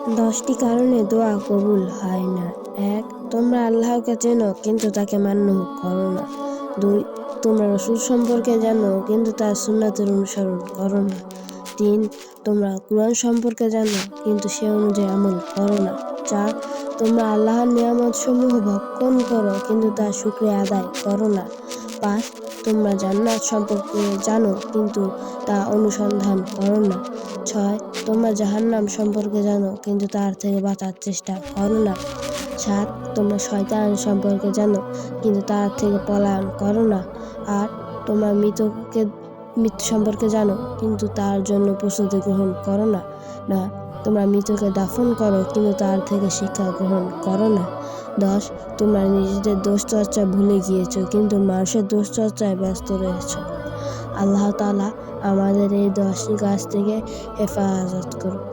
10টি কারণে দোয়া কবুল হয় না। 1. তোমরা আল্লাহকে চেনো কিন্তু তাকে মান্য করো না। 2. তোমরা রাসূল সম্পর্কে জানো কিন্তু তার সুন্নাতের অনুসরণ করো না। 3. তোমরা কুরআন সম্পর্কে জানো কিন্তু সে অনুযায়ী আমল করো না। 4. তোমরা আল্লাহর নিয়ামতসমূহ ভক্ষণ করো কিন্তু তার শুকরিয়া আদায় করো না। 5. তোমরা জান্নাত সম্পর্কে জানো কিন্তু তা অনুসন্ধান করো না। 6. তোমরা জাহান্নাম সম্পর্কে জানো কিন্তু তার থেকে বাঁচার চেষ্টা করো না। 7. তোমরা শয়তান সম্পর্কে জানো কিন্তু তার থেকে পলায়ন করো না। 8. তোমরা মৃত্যু সম্পর্কে জানো কিন্তু তার জন্য প্রস্তুতি গ্রহণ করো না। 9. তোমরা মৃতকে দাফন করো কিন্তু তার থেকে শিক্ষা গ্রহণ করো না। 10. তোমরা নিজেদের দোষ চর্চা ভুলে গিয়েছো কিন্তু মানুষের দোষ চর্চায় ব্যস্ত রয়েছো। আল্লাহ তাআলা আমাদের এই 10টি কাজ থেকে হেফাজত করুন।